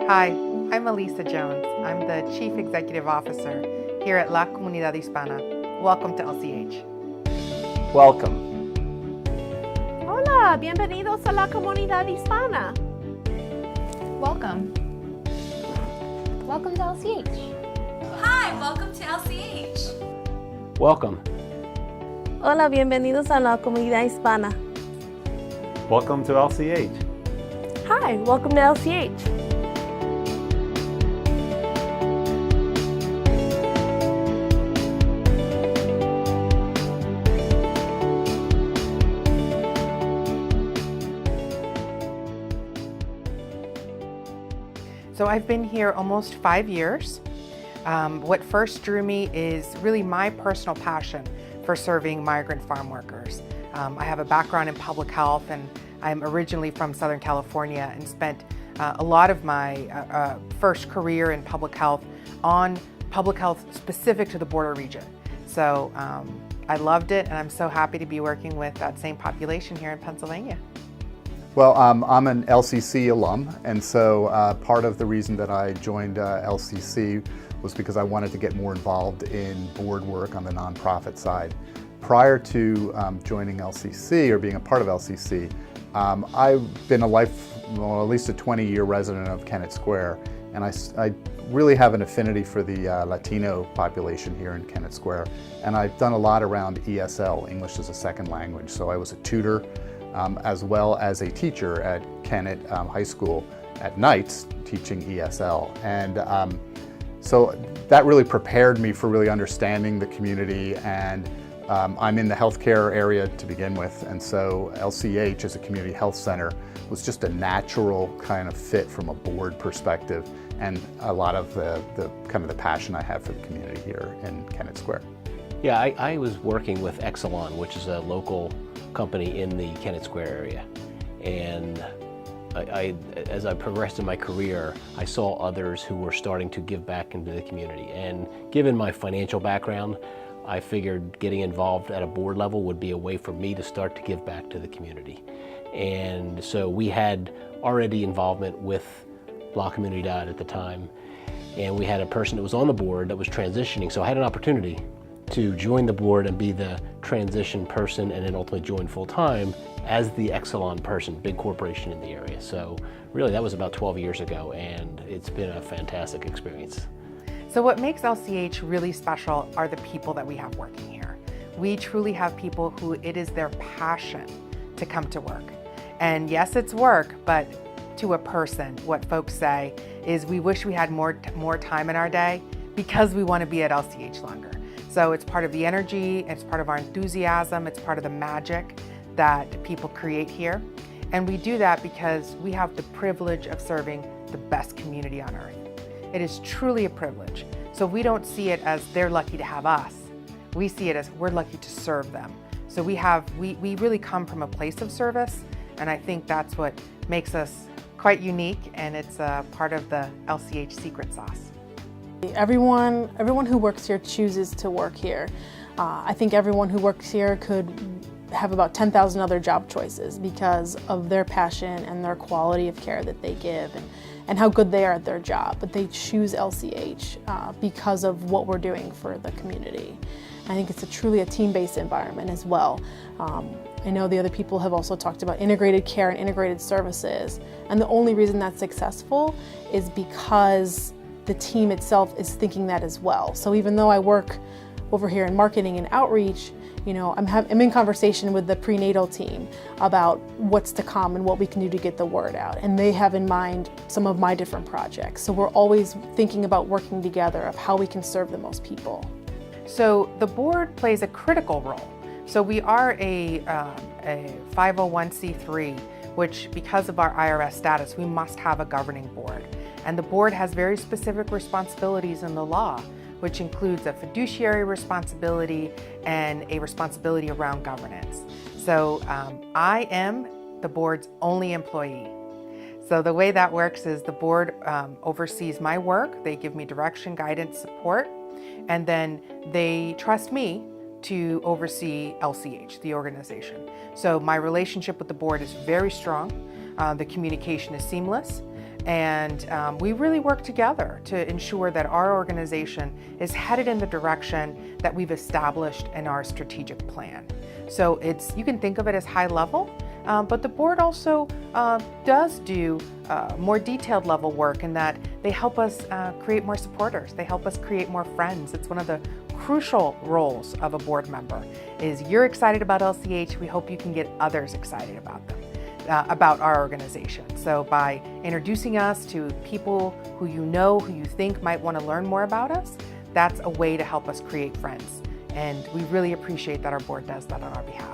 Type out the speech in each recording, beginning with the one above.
Hi, I'm Elisa Jones. I'm the Chief Executive Officer here at La Comunidad Hispana. Welcome to LCH. Welcome. Hola, bienvenidos a la Comunidad Hispana. Welcome. Welcome to LCH. Hi, welcome to LCH. Welcome. Hola, bienvenidos a la Comunidad Hispana. Welcome to LCH. Hi, welcome to LCH. So I've been here almost 5 years. What first drew me is really my personal passion for serving migrant farm workers. I have a background in public health, and I'm originally from Southern California and spent a lot of my first career in public health on public health specific to the border region. So I loved it, and I'm so happy to be working with that same population here in Pennsylvania. Well, I'm an LCC alum, and so part of the reason that I joined LCC was because I wanted to get more involved in board work on the nonprofit side. Prior to joining LCC or being a part of LCC, I've been at least a 20-year resident of Kennett Square, and I really have an affinity for the Latino population here in Kennett Square, and I've done a lot around ESL, English as a Second Language. So I was a tutor as well as a teacher at Kennett High School at nights teaching ESL. And so that really prepared me for really understanding the community, and I'm in the healthcare area to begin with, and so LCH as a community health center was just a natural kind of fit from a board perspective, and a lot of the kind of the passion I have for the community here in Kennett Square. Yeah, I was working with Exelon, which is a local company in the Kennett Square area, and as I progressed in my career, I saw others who were starting to give back into the community, and given my financial background, I figured getting involved at a board level would be a way for me to start to give back to the community. And so we had already involvement with La Camunidad at the time, and we had a person that was on the board that was transitioning, so I had an opportunity to join the board and be the transition person, and then ultimately join full-time as the Exelon person, big corporation in the area. So really that was about 12 years ago, and it's been a fantastic experience. So what makes LCH really special are the people that we have working here. We truly have people who it is their passion to come to work. And yes, it's work, but to a person, what folks say is we wish we had more time in our day because we want to be at LCH longer. So it's part of the energy, it's part of our enthusiasm, it's part of the magic that people create here. And we do that because we have the privilege of serving the best community on earth. It is truly a privilege. So we don't see it as they're lucky to have us. We see it as we're lucky to serve them. So we really come from a place of service, and I think that's what makes us quite unique, and it's a part of the LCH secret sauce. Everyone who works here chooses to work here. I think everyone who works here could have about 10,000 other job choices because of their passion and their quality of care that they give and how good they are at their job. But they choose LCH because of what we're doing for the community. I think it's truly a team-based environment as well. I know the other people have also talked about integrated care and integrated services, and the only reason that's successful is because the team itself is thinking that as well. So even though I work over here in marketing and outreach, you know, I'm in conversation with the prenatal team about what's to come and what we can do to get the word out. And they have in mind some of my different projects. So we're always thinking about working together of how we can serve the most people. So the board plays a critical role. So we are a 501c3, which because of our IRS status, we must have a governing board. And the board has very specific responsibilities in the law, which includes a fiduciary responsibility and a responsibility around governance. So I am the board's only employee. So the way that works is the board oversees my work. They give me direction, guidance, support, and then they trust me to oversee LCH, the organization. So my relationship with the board is very strong. The communication is seamless. And we really work together to ensure that our organization is headed in the direction that we've established in our strategic plan. So you can think of it as high level, but the board also does do more detailed level work in that they help us create more supporters. They help us create more friends. It's one of the crucial roles of a board member is you're excited about LCH, we hope you can get others excited about them. About our organization. So by introducing us to people who you think might want to learn more about us, that's a way to help us create friends. And we really appreciate that our board does that on our behalf.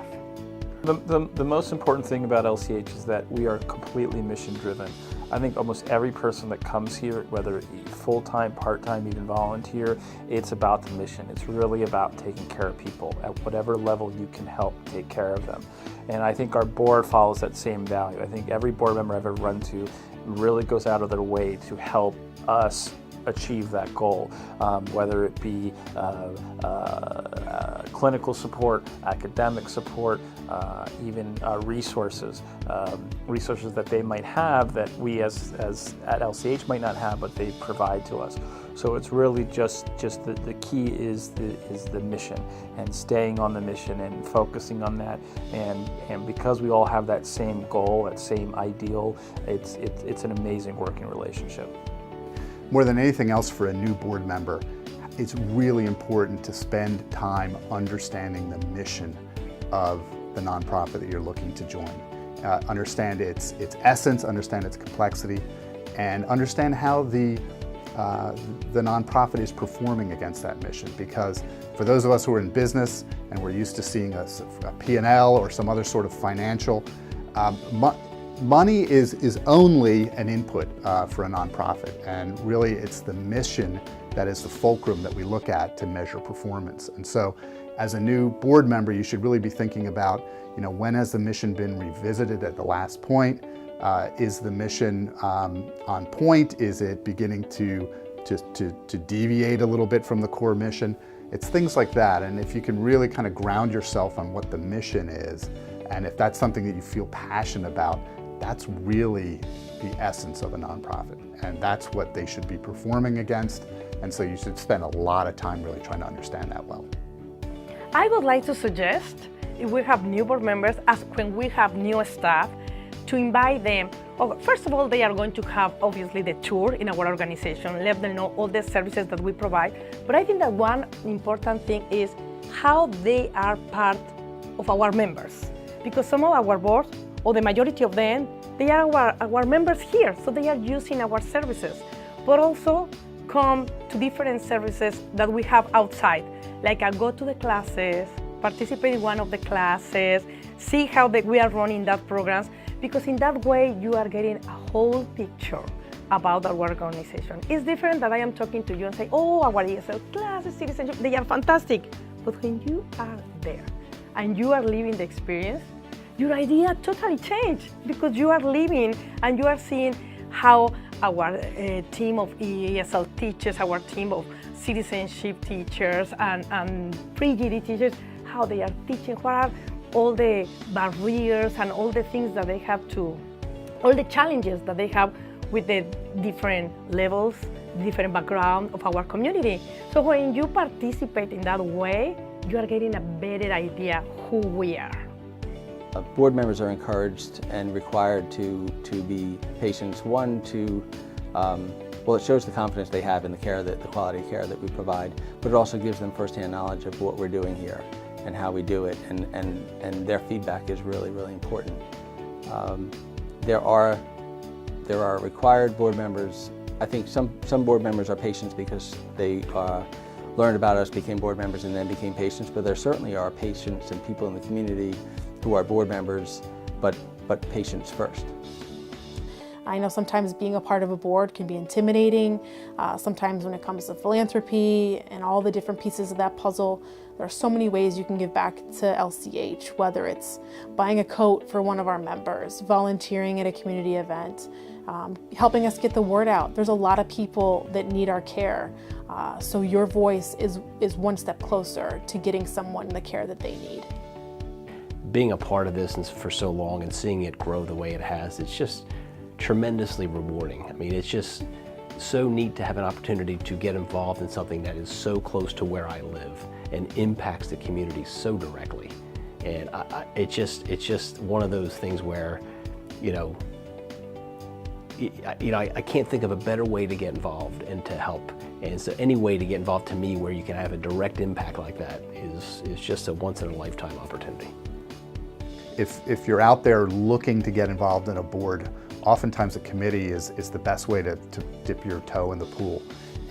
The most important thing about LCH is that we are completely mission driven. I think almost every person that comes here, whether full-time, part-time, even volunteer, it's about the mission. It's really about taking care of people at whatever level you can help take care of them. And I think our board follows that same value. I think every board member I've ever run to really goes out of their way to help us achieve that goal, whether it be clinical support, academic support, even resources that they might have that we as at LCH might not have, but they provide to us. So it's really just the key is the mission and staying on the mission and focusing on that, and because we all have that same goal, that same ideal, it's an amazing working relationship. More than anything else for a new board member, it's really important to spend time understanding the mission of the nonprofit that you're looking to join. Understand its essence, understand its complexity, and understand how the nonprofit is performing against that mission. Because for those of us who are in business and we're used to seeing a P&L or some other sort of financial, money is only an input for a nonprofit, and really it's the mission that is the fulcrum that we look at to measure performance. And so as a new board member, you should really be thinking about, when has the mission been revisited at the last point? Is the mission on point? Is it beginning to deviate a little bit from the core mission? It's things like that. And if you can really kind of ground yourself on what the mission is, and if that's something that you feel passionate about, that's really the essence of a nonprofit. And that's what they should be performing against. And so you should spend a lot of time really trying to understand that well. I would like to suggest, if we have new board members, as when we have new staff, to invite them. First of all, they are going to have obviously the tour in our organization, let them know all the services that we provide. But I think that one important thing is how they are part of our members. Because some of our boards, or the majority of them, they are our members here, so they are using our services. But also come to different services that we have outside, like go to the classes, participate in one of the classes, see how we are running that programs, because in that way you are getting a whole picture about our organization. It's different that I am talking to you and say, oh, our ESL classes, citizenship, they are fantastic. But when you are there and you are living the experience, your idea totally changed, because you are living and you are seeing how our team of ESL teachers, our team of citizenship teachers and pre-GD teachers, how they are teaching, what are all the barriers and all the things that they have all the challenges that they have with the different levels, different background of our community. So when you participate in that way, you are getting a better idea who we are. Board members are encouraged and required to be patients. One, well, it shows the confidence they have in the care, the quality of care that we provide, but it also gives them firsthand knowledge of what we're doing here and how we do it, and their feedback is really, really important. There are required board members. I think some board members are patients because they learned about us, became board members, and then became patients, but there certainly are patients and people in the community who are board members, but patients first. I know sometimes being a part of a board can be intimidating. Sometimes when it comes to philanthropy and all the different pieces of that puzzle, there are so many ways you can give back to LCH, whether it's buying a coat for one of our members, volunteering at a community event, helping us get the word out. There's a lot of people that need our care. So your voice is one step closer to getting someone the care that they need. Being a part of this for so long and seeing it grow the way it has, it's just tremendously rewarding. I mean, it's just so neat to have an opportunity to get involved in something that is so close to where I live and impacts the community so directly. And it's just one of those things where, I can't think of a better way to get involved and to help. And so any way to get involved to me where you can have a direct impact like that is just a once in a lifetime opportunity. If you're out there looking to get involved in a board, oftentimes a committee is the best way to dip your toe in the pool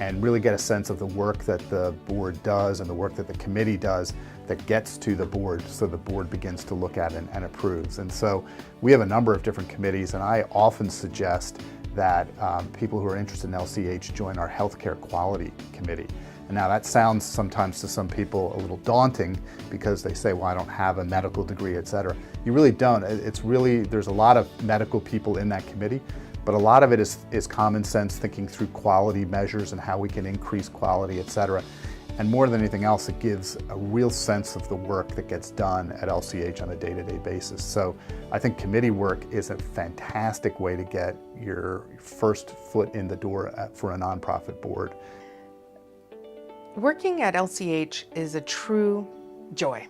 and really get a sense of the work that the board does and the work that the committee does that gets to the board, so the board begins to look at and approves. And so we have a number of different committees, and I often suggest that people who are interested in LCH join our healthcare quality committee. And now that sounds sometimes to some people a little daunting because they say, well, I don't have a medical degree, et cetera. You really don't. It's really, there's a lot of medical people in that committee, but a lot of it is common sense, thinking through quality measures and how we can increase quality, et cetera. And more than anything else, it gives a real sense of the work that gets done at LCH on a day-to-day basis. So I think committee work is a fantastic way to get your first foot in the door for a nonprofit board. Working at LCH is a true joy.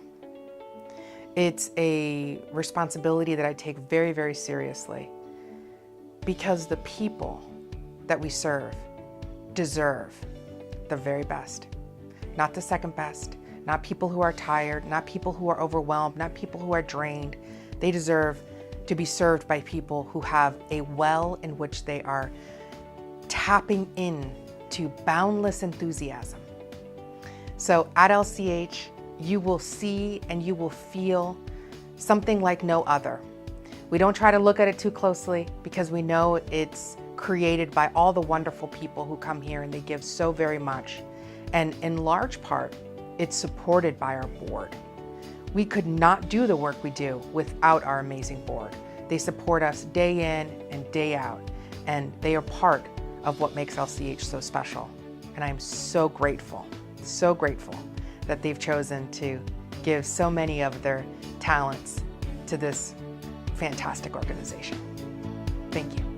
It's a responsibility that I take very, very seriously because the people that we serve deserve the very best. Not the second best, not people who are tired, not people who are overwhelmed, not people who are drained. They deserve to be served by people who have a well in which they are tapping into boundless enthusiasm. So at LCH, you will see and you will feel something like no other. We don't try to look at it too closely because we know it's created by all the wonderful people who come here and they give so very much. And in large part, it's supported by our board. We could not do the work we do without our amazing board. They support us day in and day out, and they are part of what makes LCH so special. And I'm so grateful that they've chosen to give so many of their talents to this fantastic organization. Thank you.